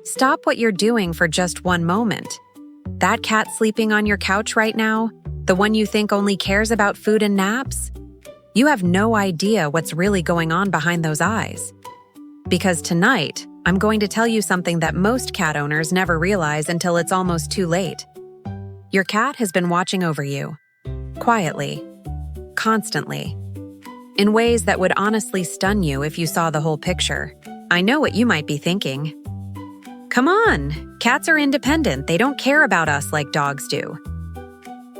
Stop what you're doing for just one moment. That cat sleeping on your couch right now, the one you think only cares about food and naps? You have no idea what's really going on behind those eyes. Because tonight, I'm going to tell you something that most cat owners never realize until it's almost too late. Your cat has been watching over you. Quietly. Constantly. In ways that would honestly stun you if you saw the whole picture. I know what you might be thinking. Come on, cats are independent. They don't care about us like dogs do.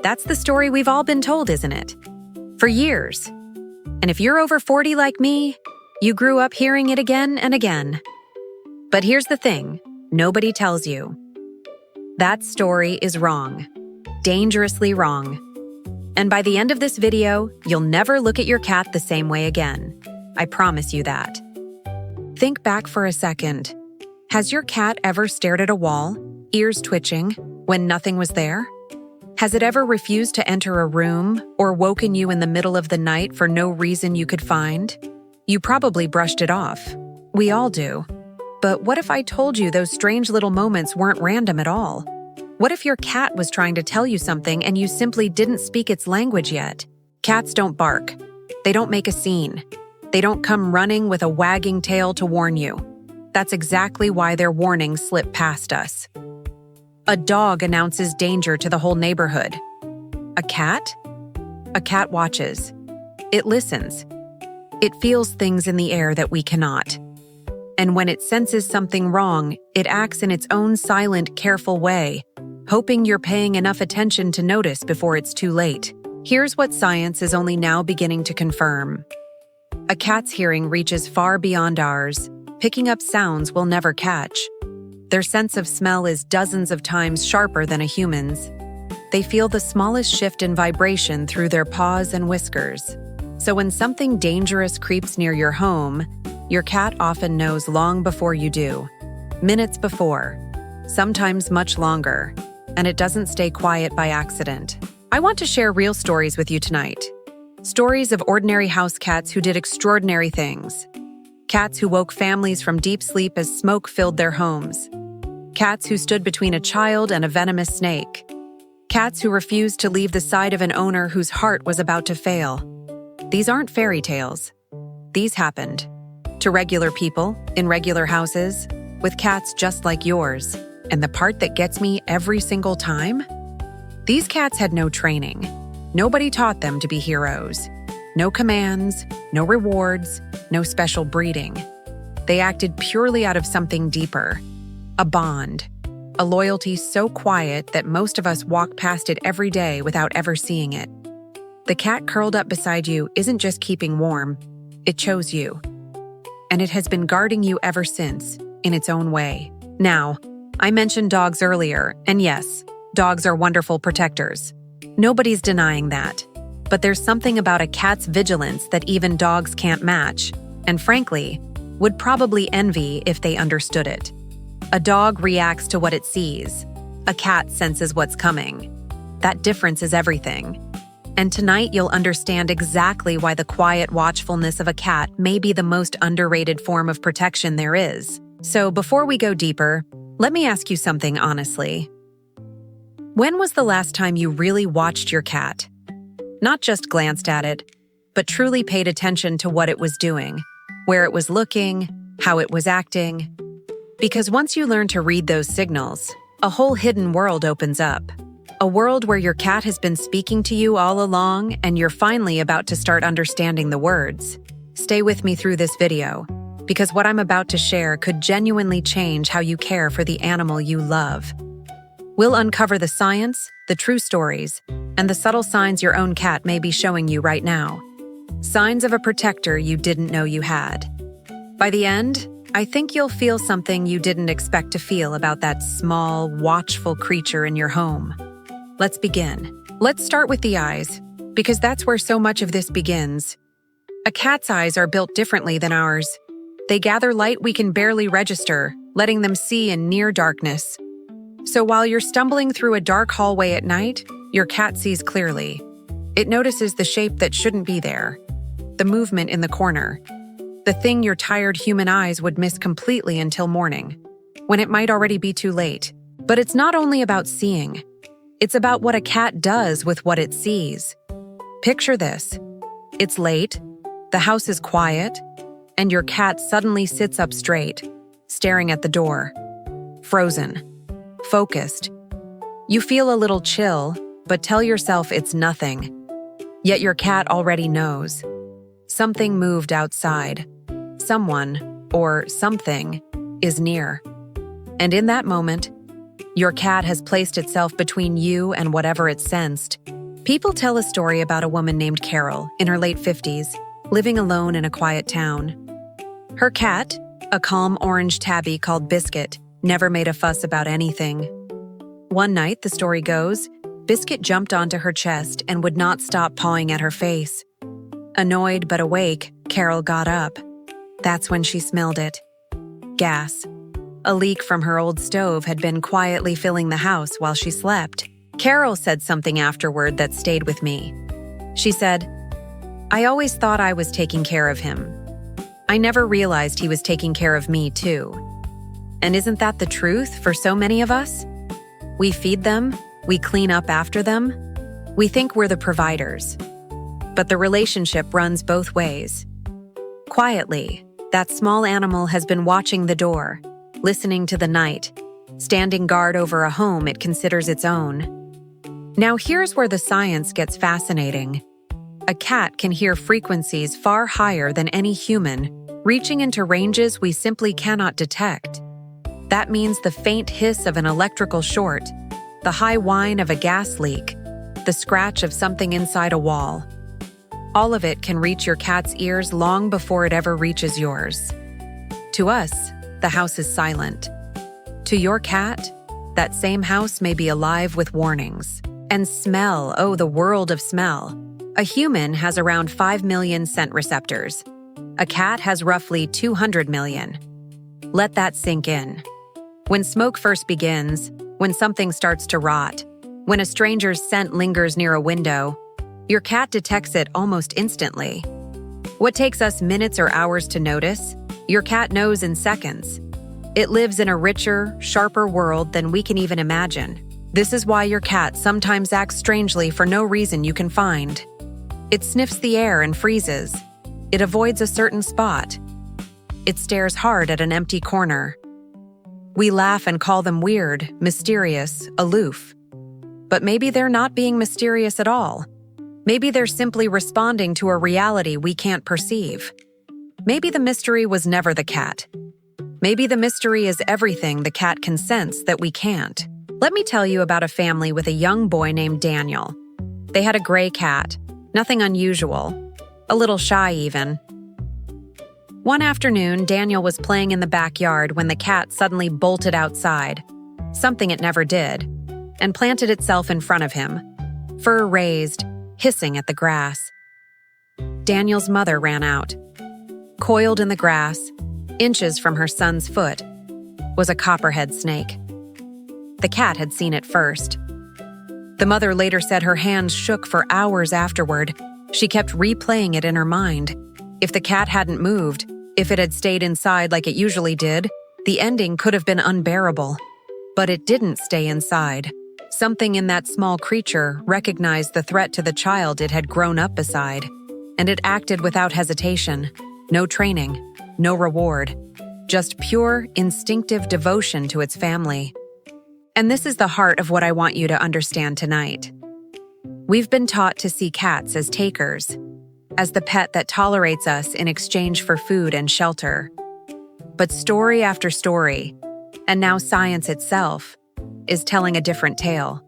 That's the story we've all been told, isn't it? For years. And if you're over 40 like me, you grew up hearing it again and again. But here's the thing, nobody tells you. That story is wrong. Dangerously wrong. And by the end of this video, you'll never look at your cat the same way again. I promise you that. Think back for a second. Has your cat ever stared at a wall, ears twitching, when nothing was there? Has it ever refused to enter a room or woken you in the middle of the night for no reason you could find? You probably brushed it off. We all do. But what if I told you those strange little moments weren't random at all? What if your cat was trying to tell you something and you simply didn't speak its language yet? Cats don't bark. They don't make a scene. They don't come running with a wagging tail to warn you. That's exactly why their warnings slip past us. A dog announces danger to the whole neighborhood. A cat? A cat watches. It listens. It feels things in the air that we cannot. And when it senses something wrong, it acts in its own silent, careful way, hoping you're paying enough attention to notice before it's too late. Here's what science is only now beginning to confirm. A cat's hearing reaches far beyond ours, picking up sounds we'll never catch. Their sense of smell is dozens of times sharper than a human's. They feel the smallest shift in vibration through their paws and whiskers. So when something dangerous creeps near your home, your cat often knows long before you do. Minutes before. Sometimes much longer. And it doesn't stay quiet by accident. I want to share real stories with you tonight. Stories of ordinary house cats who did extraordinary things. Cats who woke families from deep sleep as smoke filled their homes. Cats who stood between a child and a venomous snake. Cats who refused to leave the side of an owner whose heart was about to fail. These aren't fairy tales. These happened. To regular people, in regular houses, with cats just like yours. And the part that gets me every single time? These cats had no training. Nobody taught them to be heroes. No commands, no rewards, no special breeding. They acted purely out of something deeper. A bond. A loyalty so quiet that most of us walk past it every day without ever seeing it. The cat curled up beside you isn't just keeping warm, it chose you. And it has been guarding you ever since, in its own way. Now, I mentioned dogs earlier, and yes, dogs are wonderful protectors. Nobody's denying that. But there's something about a cat's vigilance that even dogs can't match, and frankly, would probably envy if they understood it. A dog reacts to what it sees. A cat senses what's coming. That difference is everything. And tonight you'll understand exactly why the quiet watchfulness of a cat may be the most underrated form of protection there is. So before we go deeper, let me ask you something honestly. When was the last time you really watched your cat? Not just glanced at it, but truly paid attention to what it was doing, where it was looking, how it was acting. Because once you learn to read those signals, a whole hidden world opens up. A world where your cat has been speaking to you all along and you're finally about to start understanding the words. Stay with me through this video, because what I'm about to share could genuinely change how you care for the animal you love. We'll uncover the science, the true stories, and the subtle signs your own cat may be showing you right now. Signs of a protector you didn't know you had. By the end, I think you'll feel something you didn't expect to feel about that small, watchful creature in your home. Let's begin. Let's start with the eyes, because that's where so much of this begins. A cat's eyes are built differently than ours. They gather light we can barely register, letting them see in near darkness. So while you're stumbling through a dark hallway at night, your cat sees clearly. It notices the shape that shouldn't be there, the movement in the corner, The thing your tired human eyes would miss completely until morning, when it might already be too late. But it's not only about seeing. It's about what a cat does with what it sees. Picture this. It's late, the house is quiet, and your cat suddenly sits up straight, staring at the door. Frozen. Focused. You feel a little chill, but tell yourself it's nothing. Yet your cat already knows. Something moved outside. Someone, or something, is near. And in that moment, your cat has placed itself between you and whatever it sensed. People tell a story about a woman named Carol, in her late 50s, living alone in a quiet town. Her cat, a calm orange tabby called Biscuit, never made a fuss about anything. One night, the story goes, Biscuit jumped onto her chest and would not stop pawing at her face. Annoyed but awake, Carol got up. That's when she smelled it. Gas. A leak from her old stove had been quietly filling the house while she slept. Carol said something afterward that stayed with me. She said, "I always thought I was taking care of him. I never realized he was taking care of me, too." And isn't that the truth for so many of us? We feed them, we clean up after them, we think we're the providers. But the relationship runs both ways. Quietly, that small animal has been watching the door, listening to the night, standing guard over a home it considers its own. Now here's where the science gets fascinating. A cat can hear frequencies far higher than any human, reaching into ranges we simply cannot detect. That means the faint hiss of an electrical short, the high whine of a gas leak, the scratch of something inside a wall. All of it can reach your cat's ears long before it ever reaches yours. To us, the house is silent. To your cat, that same house may be alive with warnings. And smell, oh, the world of smell. A human has around 5 million scent receptors. A cat has roughly 200 million. Let that sink in. When smoke first begins, when something starts to rot, when a stranger's scent lingers near a window, your cat detects it almost instantly. What takes us minutes or hours to notice, your cat knows in seconds. It lives in a richer, sharper world than we can even imagine. This is why your cat sometimes acts strangely for no reason you can find. It sniffs the air and freezes. It avoids a certain spot. It stares hard at an empty corner. We laugh and call them weird, mysterious, aloof. But maybe they're not being mysterious at all. Maybe they're simply responding to a reality we can't perceive. Maybe the mystery was never the cat. Maybe the mystery is everything the cat can sense that we can't. Let me tell you about a family with a young boy named Daniel. They had a gray cat, nothing unusual, a little shy even. One afternoon, Daniel was playing in the backyard when the cat suddenly bolted outside, something it never did, and planted itself in front of him, fur raised, hissing at the grass. Daniel's mother ran out. Coiled in the grass, inches from her son's foot, was a copperhead snake. The cat had seen it first. The mother later said her hands shook for hours afterward. She kept replaying it in her mind. If the cat hadn't moved, if it had stayed inside like it usually did, the ending could have been unbearable. But it didn't stay inside. Something in that small creature recognized the threat to the child it had grown up beside, and it acted without hesitation. No training, no reward, just pure, instinctive devotion to its family. And this is the heart of what I want you to understand tonight. We've been taught to see cats as takers, as the pet that tolerates us in exchange for food and shelter. But story after story, and now science itself, is telling a different tale.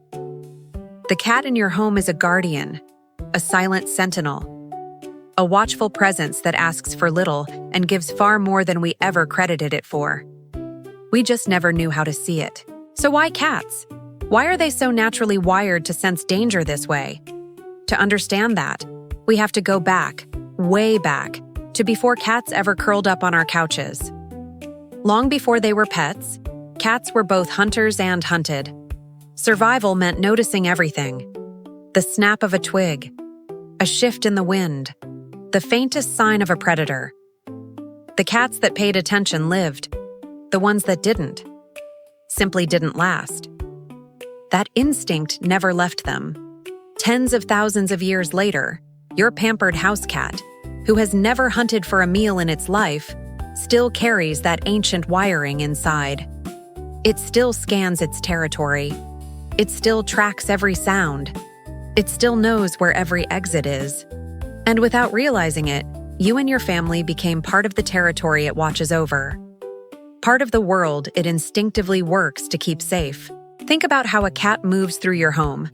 The cat in your home is a guardian, a silent sentinel, a watchful presence that asks for little and gives far more than we ever credited it for. We just never knew how to see it. So why cats? Why are they so naturally wired to sense danger this way? To understand that, we have to go back, way back, to before cats ever curled up on our couches. Long before they were pets, cats were both hunters and hunted. Survival meant noticing everything. The snap of a twig, a shift in the wind, the faintest sign of a predator. The cats that paid attention lived. The ones that didn't simply didn't last. That instinct never left them. Tens of thousands of years later, your pampered house cat, who has never hunted for a meal in its life, still carries that ancient wiring inside. It still scans its territory. It still tracks every sound. It still knows where every exit is. And without realizing it, you and your family became part of the territory it watches over. Part of the world it instinctively works to keep safe. Think about how a cat moves through your home.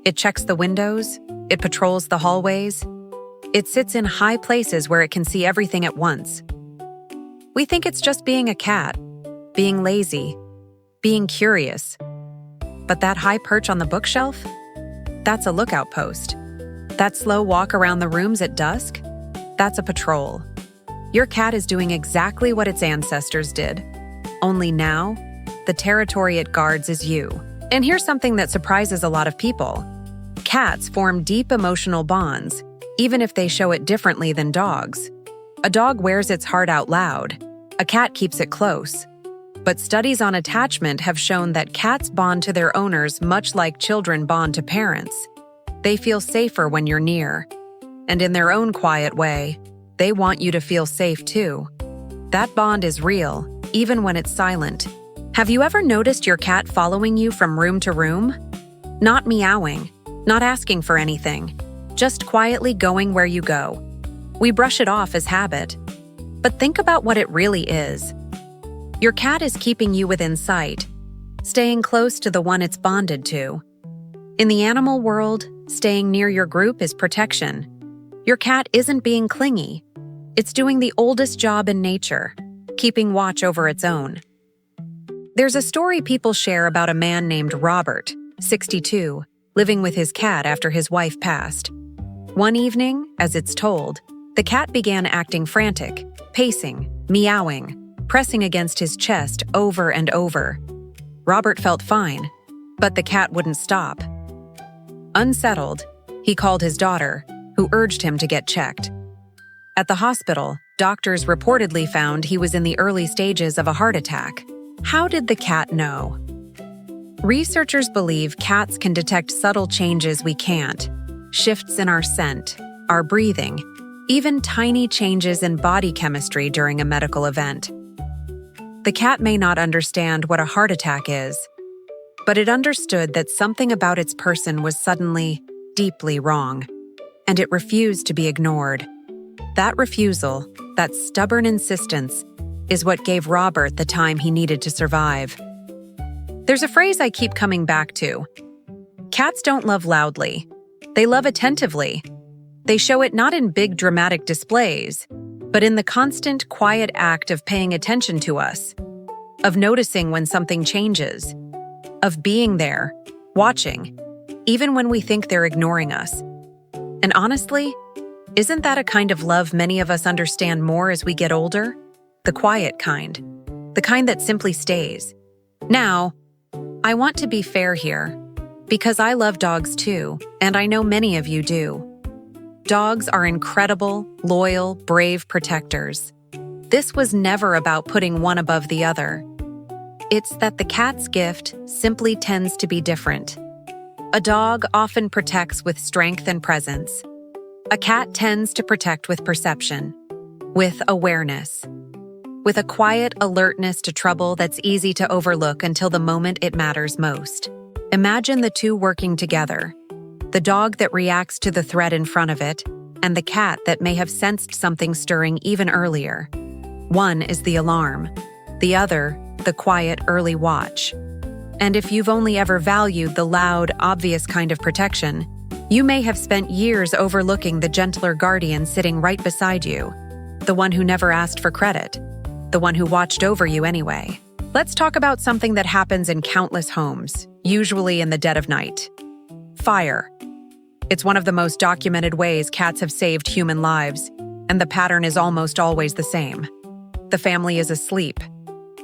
It checks the windows. It patrols the hallways. It sits in high places where it can see everything at once. We think it's just being a cat, being lazy, being curious. But that high perch on the bookshelf? That's a lookout post. That slow walk around the rooms at dusk? That's a patrol. Your cat is doing exactly what its ancestors did. Only now, the territory it guards is you. And here's something that surprises a lot of people. Cats form deep emotional bonds, even if they show it differently than dogs. A dog wears its heart out loud. A cat keeps it close. But studies on attachment have shown that cats bond to their owners much like children bond to parents. They feel safer when you're near. And in their own quiet way, they want you to feel safe too. That bond is real, even when it's silent. Have you ever noticed your cat following you from room to room? Not meowing, not asking for anything, just quietly going where you go. We brush it off as habit. But think about what it really is. Your cat is keeping you within sight, staying close to the one it's bonded to. In the animal world, staying near your group is protection. Your cat isn't being clingy. It's doing the oldest job in nature, keeping watch over its own. There's a story people share about a man named Robert, 62, living with his cat after his wife passed. One evening, as it's told, the cat began acting frantic, pacing, meowing, pressing against his chest over and over. Robert felt fine, but the cat wouldn't stop. Unsettled, he called his daughter, who urged him to get checked. At the hospital, doctors reportedly found he was in the early stages of a heart attack. How did the cat know? Researchers believe cats can detect subtle changes we can't, shifts in our scent, our breathing, even tiny changes in body chemistry during a medical event. The cat may not understand what a heart attack is, but it understood that something about its person was suddenly, deeply wrong, and it refused to be ignored. That refusal, that stubborn insistence, is what gave Robert the time he needed to survive. There's a phrase I keep coming back to. Cats don't love loudly. They love attentively. They show it not in big dramatic displays, but in the constant, quiet act of paying attention to us, of noticing when something changes, of being there, watching, even when we think they're ignoring us. And honestly, isn't that a kind of love many of us understand more as we get older? The quiet kind. The kind that simply stays. Now, I want to be fair here, because I love dogs too, and I know many of you do. Dogs are incredible, loyal, brave protectors. This was never about putting one above the other. It's that the cat's gift simply tends to be different. A dog often protects with strength and presence. A cat tends to protect with perception, with awareness, with a quiet alertness to trouble that's easy to overlook until the moment it matters most. Imagine the two working together. The dog that reacts to the threat in front of it, and the cat that may have sensed something stirring even earlier. One is the alarm, the other, the quiet early watch. And if you've only ever valued the loud, obvious kind of protection, you may have spent years overlooking the gentler guardian sitting right beside you, the one who never asked for credit, the one who watched over you anyway. Let's talk about something that happens in countless homes, usually in the dead of night. Fire. It's one of the most documented ways cats have saved human lives, and the pattern is almost always the same. The family is asleep.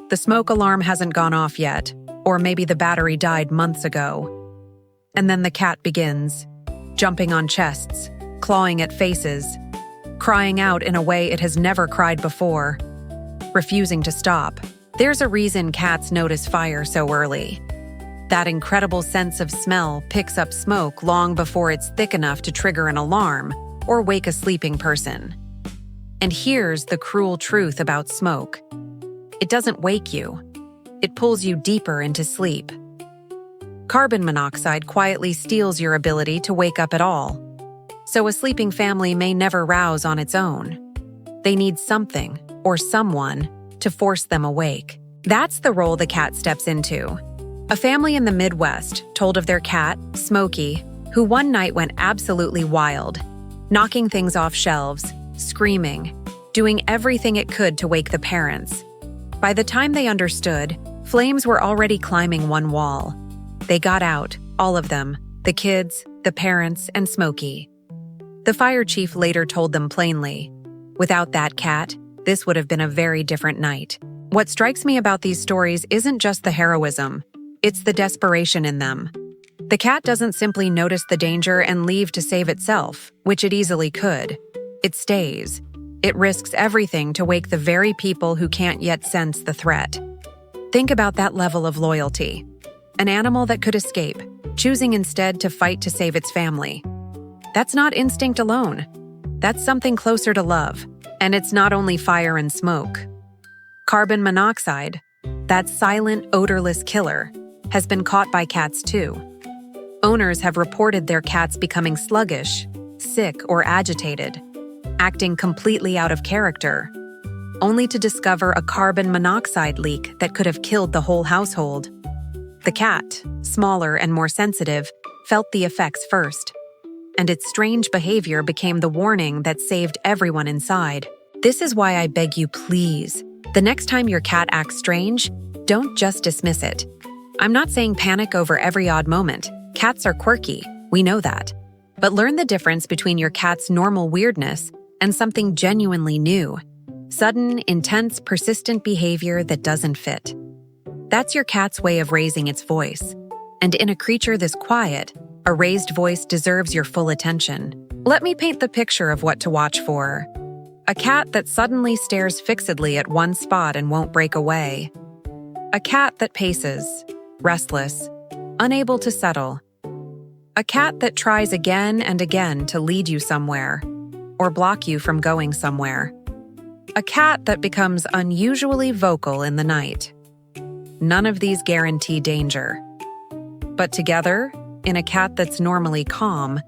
The smoke alarm hasn't gone off yet, or maybe the battery died months ago. And then the cat begins, jumping on chests, clawing at faces, crying out in a way it has never cried before. refusing to stop. There's a reason cats notice fire so early. That incredible sense of smell picks up smoke long before it's thick enough to trigger an alarm or wake a sleeping person. And here's the cruel truth about smoke. It doesn't wake you. It pulls you deeper into sleep. Carbon monoxide quietly steals your ability to wake up at all. So a sleeping family may never rouse on its own. They need something or someone to force them awake. That's the role the cat steps into. A family in the Midwest told of their cat, Smokey, who one night went absolutely wild, knocking things off shelves, screaming, doing everything it could to wake the parents. By the time they understood, flames were already climbing one wall. They got out, all of them, the kids, the parents, and Smokey. The fire chief later told them plainly, without that cat, this would have been a very different night. What strikes me about these stories isn't just the heroism, it's the desperation in them. The cat doesn't simply notice the danger and leave to save itself, which it easily could. It stays. It risks everything to wake the very people who can't yet sense the threat. Think about that level of loyalty. An animal that could escape, choosing instead to fight to save its family. That's not instinct alone. That's something closer to love. And it's not only fire and smoke. Carbon monoxide, that silent, odorless killer, has been caught by cats too. Owners have reported their cats becoming sluggish, sick, or agitated, acting completely out of character, only to discover a carbon monoxide leak that could have killed the whole household. The cat, smaller and more sensitive, felt the effects first, and its strange behavior became the warning that saved everyone inside. This is why I beg you, please, the next time your cat acts strange, don't just dismiss it. I'm not saying panic over every odd moment. Cats are quirky, we know that. But learn the difference between your cat's normal weirdness and something genuinely new. Sudden, intense, persistent behavior that doesn't fit. That's your cat's way of raising its voice. And in a creature this quiet, a raised voice deserves your full attention. Let me paint the picture of what to watch for. A cat that suddenly stares fixedly at one spot and won't break away. A cat that paces, restless, unable to settle. A cat that tries again and again to lead you somewhere, or block you from going somewhere. A cat that becomes unusually vocal in the night. None of these guarantee danger. But together, in a cat that's normally calm,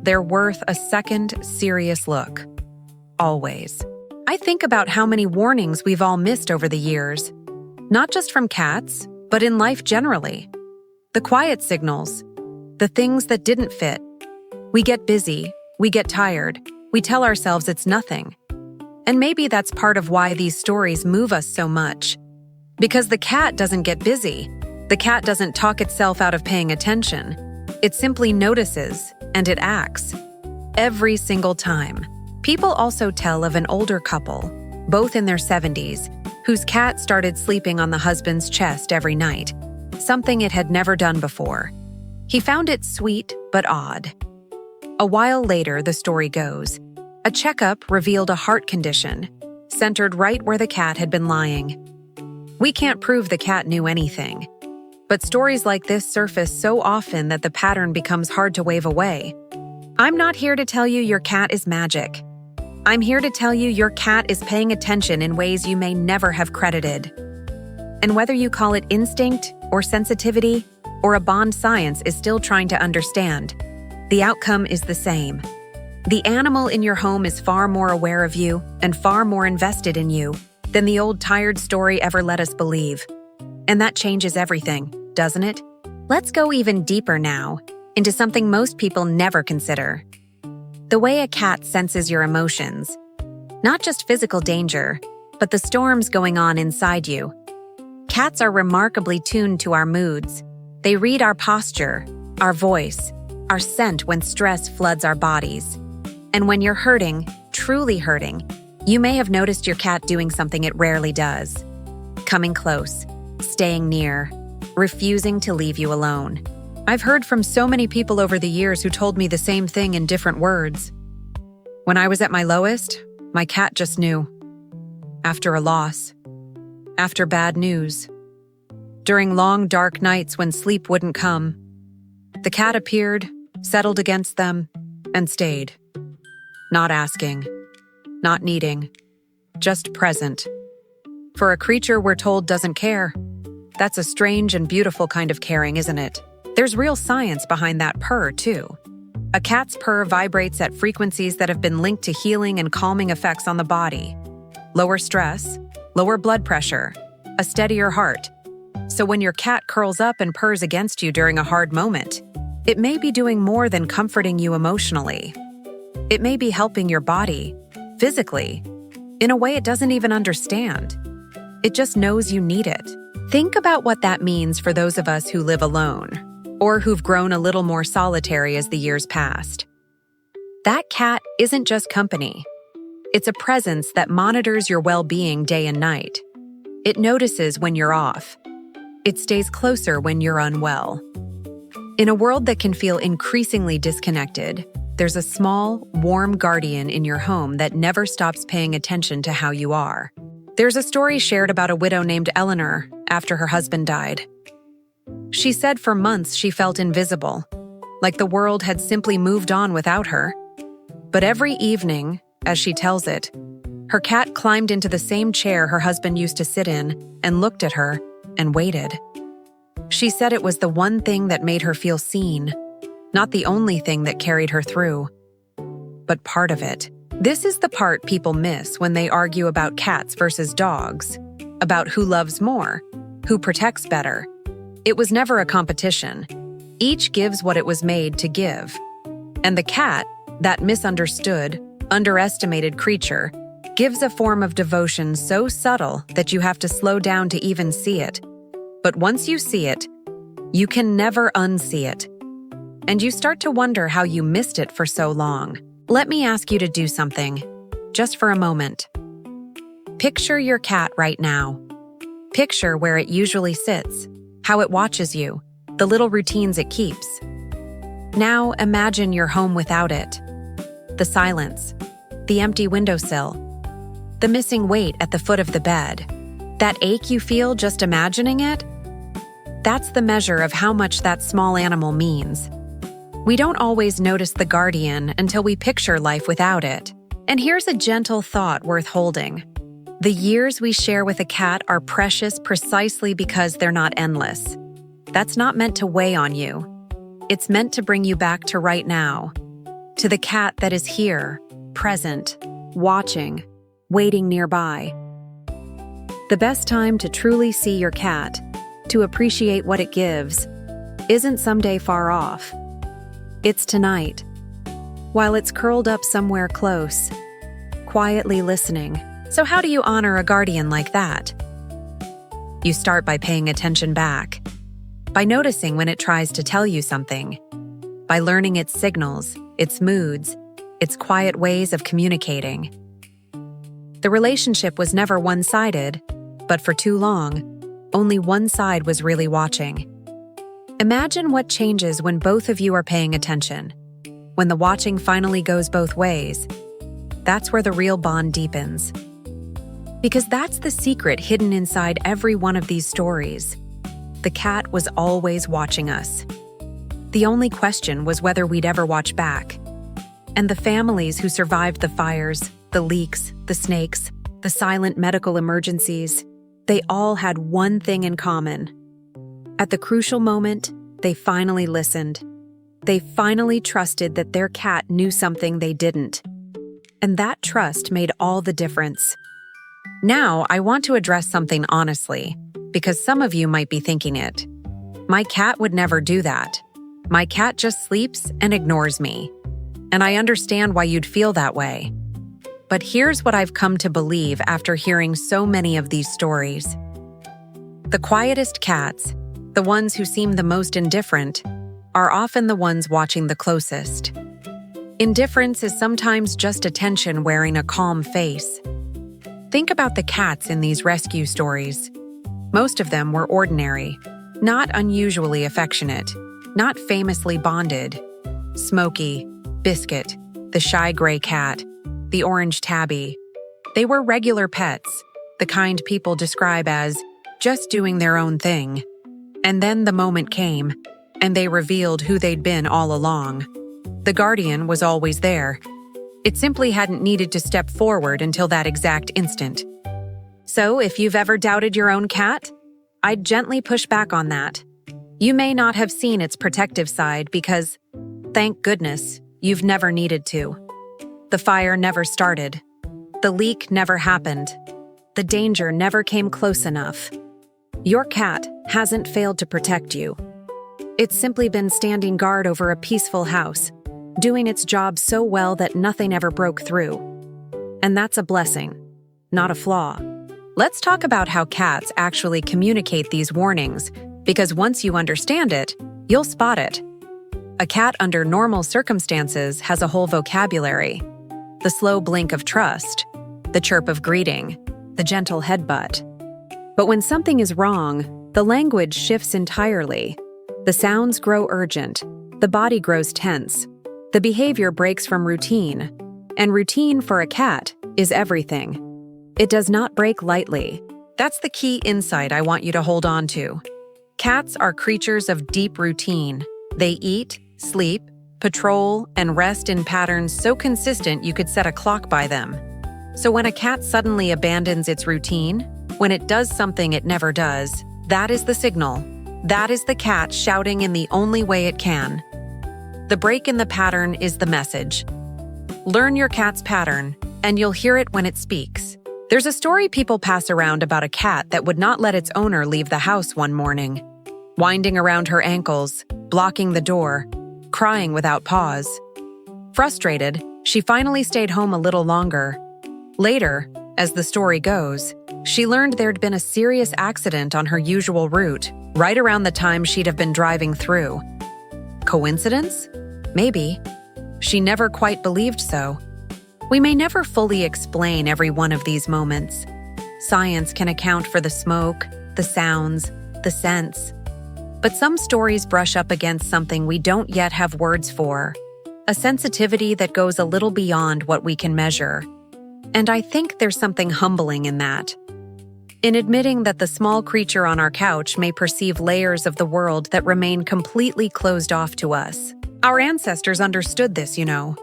they're worth a second serious look. Always. I think about how many warnings we've all missed over the years. Not just from cats, but in life generally. The quiet signals. The things that didn't fit. We get busy. We get tired. We tell ourselves it's nothing. And maybe that's part of why these stories move us so much. Because the cat doesn't get busy. The cat doesn't talk itself out of paying attention. It simply notices, and it acts. Every single time. People also tell of an older couple, both in their 70s, whose cat started sleeping on the husband's chest every night, something it had never done before. He found it sweet but odd. A while later, the story goes, a checkup revealed a heart condition, centered right where the cat had been lying. We can't prove the cat knew anything. But stories like this surface so often that the pattern becomes hard to wave away. I'm not here to tell you your cat is magic. I'm here to tell you your cat is paying attention in ways you may never have credited. And whether you call it instinct or sensitivity or a bond science is still trying to understand, the outcome is the same. The animal in your home is far more aware of you and far more invested in you than the old tired story ever let us believe. And that changes everything, doesn't it? Let's go even deeper now, into something most people never consider. The way a cat senses your emotions. Not just physical danger, but the storms going on inside you. Cats are remarkably tuned to our moods. They read our posture, our voice, our scent when stress floods our bodies. And when you're hurting, truly hurting, you may have noticed your cat doing something it rarely does. Coming close, staying near, refusing to leave you alone. I've heard from so many people over the years who told me the same thing in different words. When I was at my lowest, my cat just knew. After a loss, after bad news. During long, dark nights when sleep wouldn't come, the cat appeared, settled against them, and stayed. Not asking, not needing, just present. For a creature we're told doesn't care, that's a strange and beautiful kind of caring, isn't it? There's real science behind that purr, too. A cat's purr vibrates at frequencies that have been linked to healing and calming effects on the body. Lower stress, lower blood pressure, a steadier heart. So when your cat curls up and purrs against you during a hard moment, it may be doing more than comforting you emotionally. It may be helping your body, physically, in a way it doesn't even understand. It just knows you need it. Think about what that means for those of us who live alone, or who've grown a little more solitary as the years passed. That cat isn't just company. It's a presence that monitors your well-being day and night. It notices when you're off. It stays closer when you're unwell. In a world that can feel increasingly disconnected, there's a small, warm guardian in your home that never stops paying attention to how you are. There's a story shared about a widow named Eleanor after her husband died. She said for months she felt invisible, like the world had simply moved on without her. But every evening, as she tells it, her cat climbed into the same chair her husband used to sit in and looked at her and waited. She said it was the one thing that made her feel seen, not the only thing that carried her through, but part of it. This is the part people miss when they argue about cats versus dogs, about who loves more, who protects better. It was never a competition. Each gives what it was made to give. And the cat, that misunderstood, underestimated creature, gives a form of devotion so subtle that you have to slow down to even see it. But once you see it, you can never unsee it. And you start to wonder how you missed it for so long. Let me ask you to do something, just for a moment. Picture your cat right now. Picture where it usually sits, how it watches you, the little routines it keeps. Now imagine your home without it. The silence, the empty windowsill, the missing weight at the foot of the bed. That ache you feel just imagining it? That's the measure of how much that small animal means. We don't always notice the guardian until we picture life without it. And here's a gentle thought worth holding. The years we share with a cat are precious precisely because they're not endless. That's not meant to weigh on you. It's meant to bring you back to right now, to the cat that is here, present, watching, waiting nearby. The best time to truly see your cat, to appreciate what it gives, isn't someday far off. It's tonight, while it's curled up somewhere close, quietly listening. So how do you honor a guardian like that? You start by paying attention back, by noticing when it tries to tell you something, by learning its signals, its moods, its quiet ways of communicating. The relationship was never one-sided, but for too long, only one side was really watching. Imagine what changes when both of you are paying attention. When the watching finally goes both ways, that's where the real bond deepens. Because that's the secret hidden inside every one of these stories. The cat was always watching us. The only question was whether we'd ever watch back. And the families who survived the fires, the leaks, the snakes, the silent medical emergencies, they all had one thing in common. At the crucial moment, they finally listened. They finally trusted that their cat knew something they didn't. And that trust made all the difference. Now, I want to address something honestly, because some of you might be thinking it. My cat would never do that. My cat just sleeps and ignores me. And I understand why you'd feel that way. But here's what I've come to believe after hearing so many of these stories. The quietest cats, the ones who seem the most indifferent, are often the ones watching the closest. Indifference is sometimes just attention wearing a calm face. Think about the cats in these rescue stories. Most of them were ordinary, not unusually affectionate, not famously bonded. Smokey, Biscuit, the shy gray cat, the orange tabby. They were regular pets, the kind people describe as just doing their own thing. And then the moment came, and they revealed who they'd been all along. The guardian was always there. It simply hadn't needed to step forward until that exact instant. So, if you've ever doubted your own cat, I'd gently push back on that. You may not have seen its protective side because, thank goodness, you've never needed to. The fire never started. The leak never happened. The danger never came close enough. Your cat hasn't failed to protect you. It's simply been standing guard over a peaceful house, doing its job so well that nothing ever broke through. And that's a blessing, not a flaw. Let's talk about how cats actually communicate these warnings, because once you understand it, you'll spot it. A cat under normal circumstances has a whole vocabulary. The slow blink of trust, the chirp of greeting, the gentle headbutt. But when something is wrong, the language shifts entirely. The sounds grow urgent, the body grows tense, the behavior breaks from routine, and routine for a cat is everything. It does not break lightly. That's the key insight I want you to hold on to. Cats are creatures of deep routine. They eat, sleep, patrol, and rest in patterns so consistent you could set a clock by them. So when a cat suddenly abandons its routine, when it does something it never does, that is the signal. That is the cat shouting in the only way it can. The break in the pattern is the message. Learn your cat's pattern, and you'll hear it when it speaks. There's a story people pass around about a cat that would not let its owner leave the house one morning, winding around her ankles, blocking the door, crying without pause. Frustrated, she finally stayed home a little longer. Later, as the story goes, she learned there'd been a serious accident on her usual route, right around the time she'd have been driving through. Coincidence? Maybe. She never quite believed so. We may never fully explain every one of these moments. Science can account for the smoke, the sounds, the scents. But some stories brush up against something we don't yet have words for, a sensitivity that goes a little beyond what we can measure. And I think there's something humbling in that. In admitting that the small creature on our couch may perceive layers of the world that remain completely closed off to us. Our ancestors understood this, you know.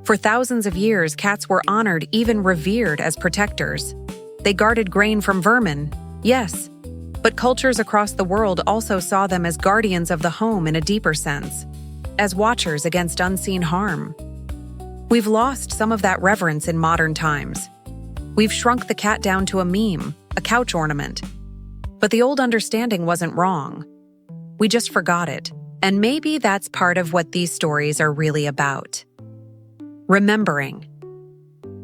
For thousands of years, cats were honored, even revered as protectors. They guarded grain from vermin, yes, but cultures across the world also saw them as guardians of the home in a deeper sense, as watchers against unseen harm. We've lost some of that reverence in modern times. We've shrunk the cat down to a meme, a couch ornament. But the old understanding wasn't wrong. We just forgot it, and maybe that's part of what these stories are really about. Remembering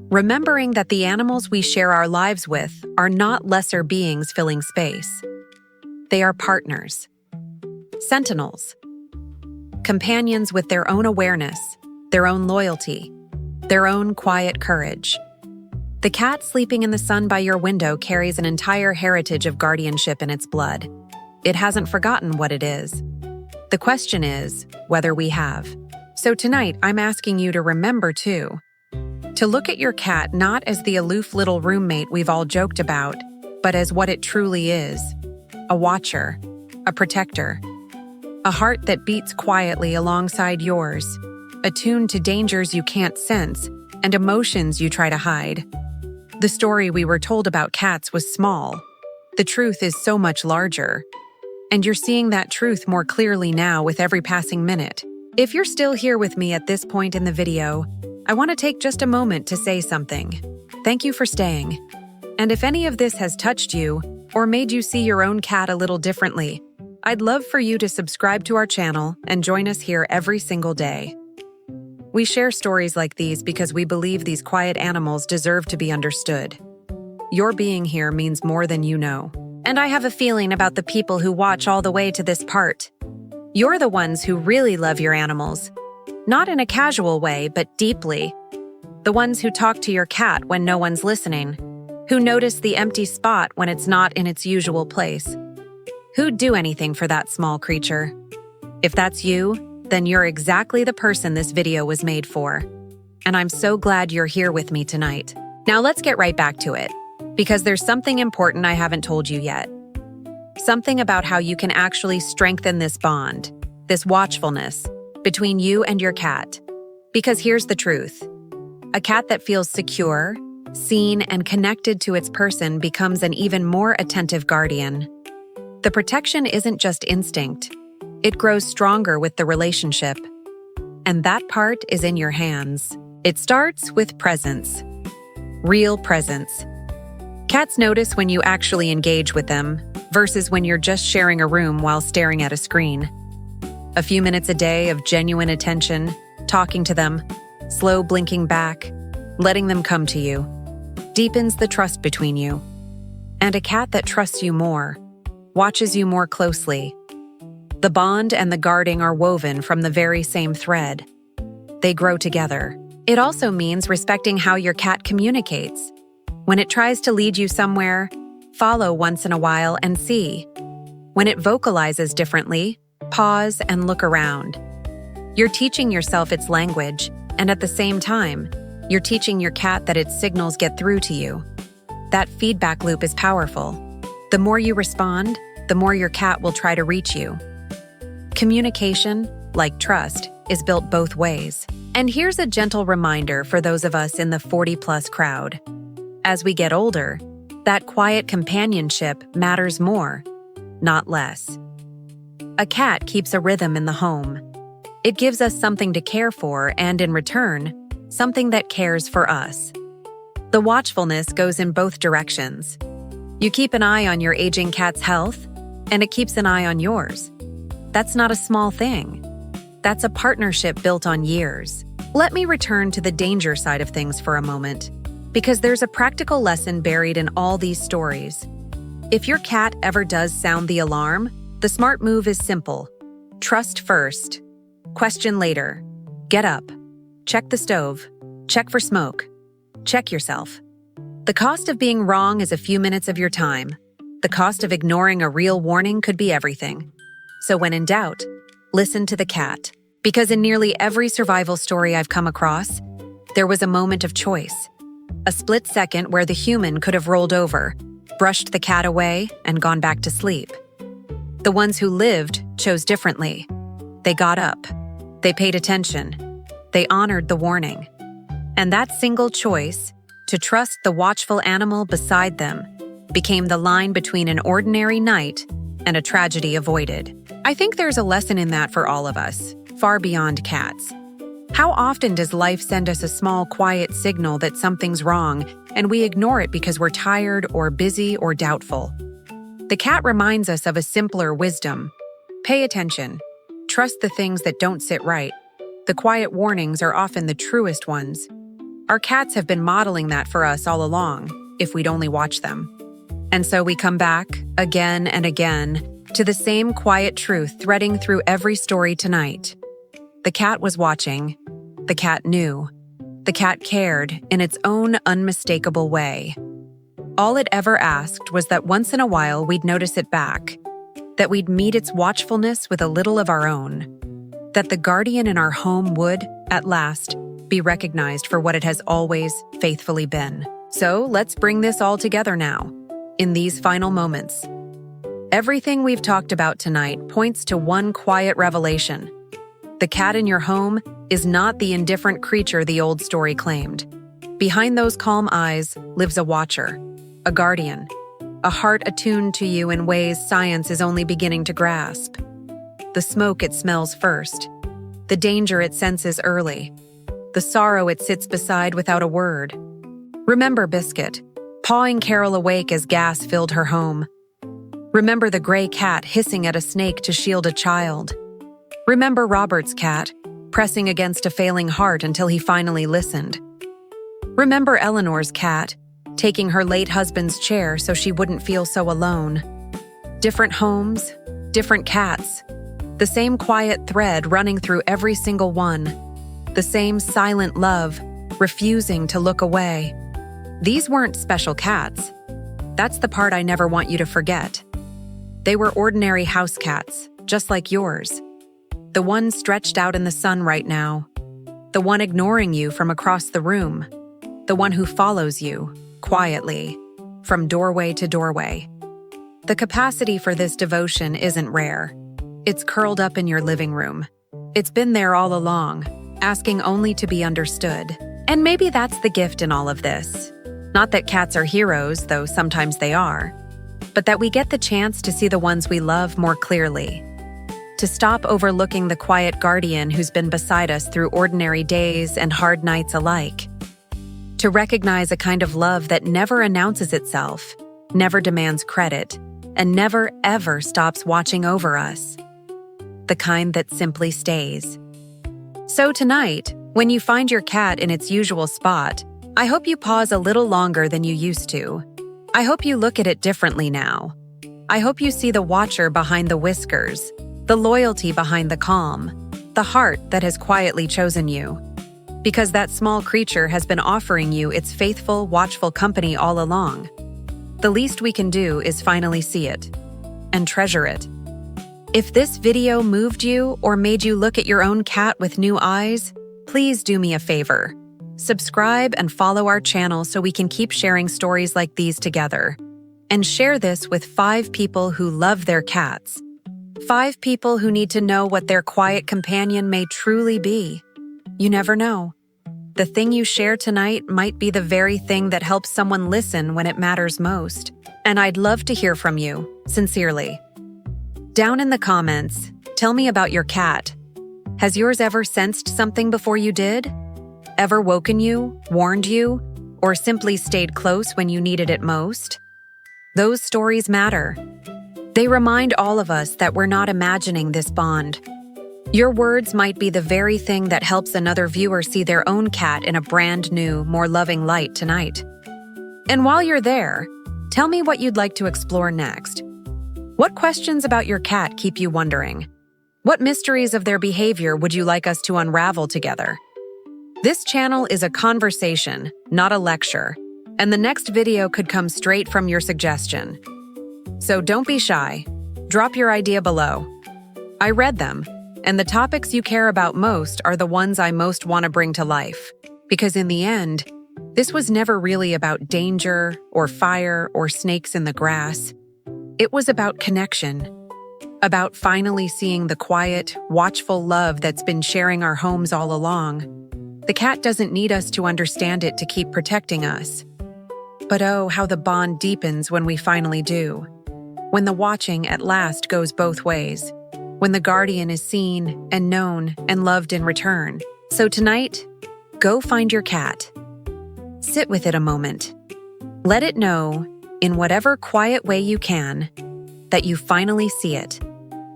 that the animals we share our lives with are not lesser beings filling space. They are partners, sentinels, companions with their own awareness, their own loyalty, their own quiet courage. The cat sleeping in the sun by your window carries an entire heritage of guardianship in its blood. It hasn't forgotten what it is. The question is whether we have. So tonight, I'm asking you to remember, too, to look at your cat not as the aloof little roommate we've all joked about, but as what it truly is, a watcher, a protector, a heart that beats quietly alongside yours, attuned to dangers you can't sense and emotions you try to hide. The story we were told about cats was small. The truth is so much larger. And you're seeing that truth more clearly now with every passing minute. If you're still here with me at this point in the video, I want to take just a moment to say something. Thank you for staying. And if any of this has touched you or made you see your own cat a little differently, I'd love for you to subscribe to our channel and join us here every single day. We share stories like these because we believe these quiet animals deserve to be understood. Your being here means more than you know. And I have a feeling about the people who watch all the way to this part. You're the ones who really love your animals. Not in a casual way, but deeply. The ones who talk to your cat when no one's listening. Who notice the empty spot when it's not in its usual place. Who'd do anything for that small creature? If that's you, then you're exactly the person this video was made for. And I'm so glad you're here with me tonight. Now let's get right back to it. Because there's something important I haven't told you yet. Something about how you can actually strengthen this bond, this watchfulness, between you and your cat. Because here's the truth. A cat that feels secure, seen, and connected to its person becomes an even more attentive guardian. The protection isn't just instinct. It grows stronger with the relationship. And that part is in your hands. It starts with presence. Real presence. Cats notice when you actually engage with them versus when you're just sharing a room while staring at a screen. A few minutes a day of genuine attention, talking to them, slow blinking back, letting them come to you, deepens the trust between you. And a cat that trusts you more, watches you more closely. The bond and the guarding are woven from the very same thread. They grow together. It also means respecting how your cat communicates. When it tries to lead you somewhere, follow once in a while and see. When it vocalizes differently, pause and look around. You're teaching yourself its language, and at the same time, you're teaching your cat that its signals get through to you. That feedback loop is powerful. The more you respond, the more your cat will try to reach you. Communication, like trust, is built both ways. And here's a gentle reminder for those of us in the 40-plus crowd. As we get older, that quiet companionship matters more, not less. A cat keeps a rhythm in the home. It gives us something to care for and, in return, something that cares for us. The watchfulness goes in both directions. You keep an eye on your aging cat's health, and it keeps an eye on yours. That's not a small thing. That's a partnership built on years. Let me return to the danger side of things for a moment, because there's a practical lesson buried in all these stories. If your cat ever does sound the alarm, the smart move is simple. Trust first. Question later. Get up. Check the stove. Check for smoke. Check yourself. The cost of being wrong is a few minutes of your time. The cost of ignoring a real warning could be everything. So when in doubt, listen to the cat. Because in nearly every survival story I've come across, there was a moment of choice. A split second where the human could have rolled over, brushed the cat away, and gone back to sleep. The ones who lived chose differently. They got up. They paid attention. They honored the warning. And that single choice, to trust the watchful animal beside them, became the line between an ordinary night and a tragedy avoided. I think there's a lesson in that for all of us, far beyond cats. How often does life send us a small, quiet signal that something's wrong, and we ignore it because we're tired or busy or doubtful? The cat reminds us of a simpler wisdom. Pay attention. Trust the things that don't sit right. The quiet warnings are often the truest ones. Our cats have been modeling that for us all along, if we'd only watch them. And so we come back, again and again, to the same quiet truth threading through every story tonight. The cat was watching. The cat knew. The cat cared in its own unmistakable way. All it ever asked was that once in a while we'd notice it back, that we'd meet its watchfulness with a little of our own, that the guardian in our home would, at last, be recognized for what it has always faithfully been. So let's bring this all together now, in these final moments. Everything we've talked about tonight points to one quiet revelation. The cat in your home is not the indifferent creature the old story claimed. Behind those calm eyes lives a watcher, a guardian, a heart attuned to you in ways science is only beginning to grasp. The smoke it smells first, the danger it senses early, the sorrow it sits beside without a word. Remember Biscuit, pawing Carol awake as gas filled her home. Remember the gray cat hissing at a snake to shield a child. Remember Robert's cat, pressing against a failing heart until he finally listened. Remember Eleanor's cat, taking her late husband's chair so she wouldn't feel so alone. Different homes, different cats, the same quiet thread running through every single one, the same silent love, refusing to look away. These weren't special cats. That's the part I never want you to forget. They were ordinary house cats, just like yours. The one stretched out in the sun right now. The one ignoring you from across the room. The one who follows you, quietly. from doorway to doorway. The capacity for this devotion isn't rare. It's curled up in your living room. It's been there all along, asking only to be understood. And maybe that's the gift in all of this. Not that cats are heroes, though sometimes they are, but that we get the chance to see the ones we love more clearly. To stop overlooking the quiet guardian who's been beside us through ordinary days and hard nights alike. To recognize a kind of love that never announces itself, never demands credit, and never ever stops watching over us. The kind that simply stays. So tonight, when you find your cat in its usual spot, I hope you pause a little longer than you used to. I hope you look at it differently now. I hope you see the watcher behind the whiskers, the loyalty behind the calm, the heart that has quietly chosen you. Because that small creature has been offering you its faithful, watchful company all along. The least we can do is finally see it and treasure it. If this video moved you or made you look at your own cat with new eyes, please do me a favor. Subscribe and follow our channel so we can keep sharing stories like these together. And share this with 5 people who love their cats. 5 people who need to know what their quiet companion may truly be. You never know. The thing you share tonight might be the very thing that helps someone listen when it matters most. And I'd love to hear from you, sincerely. Down in the comments, tell me about your cat. Has yours ever sensed something before you did? Ever woken you, warned you, or simply stayed close when you needed it most? Those stories matter. They remind all of us that we're not imagining this bond. Your words might be the very thing that helps another viewer see their own cat in a brand new, more loving light tonight. And while you're there, tell me what you'd like to explore next. What questions about your cat keep you wondering? What mysteries of their behavior would you like us to unravel together? This channel is a conversation, not a lecture, and the next video could come straight from your suggestion. So don't be shy. Drop your idea below. I read them, and the topics you care about most are the ones I most want to bring to life. Because in the end, this was never really about danger or fire or snakes in the grass. It was about connection. About finally seeing the quiet, watchful love that's been sharing our homes all along. The cat doesn't need us to understand it to keep protecting us. But oh, how the bond deepens when we finally do. When the watching at last goes both ways. When the guardian is seen and known and loved in return. So tonight, go find your cat. Sit with it a moment. Let it know, in whatever quiet way you can, that you finally see it.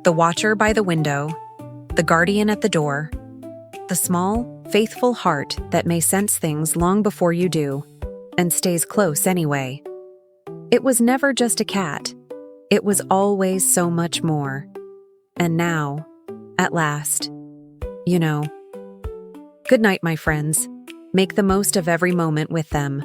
The watcher by the window, the guardian at the door, the small, faithful heart that may sense things long before you do, and stays close anyway. It was never just a cat. It was always so much more. And now, at last, you know. Good night, my friends. Make the most of every moment with them.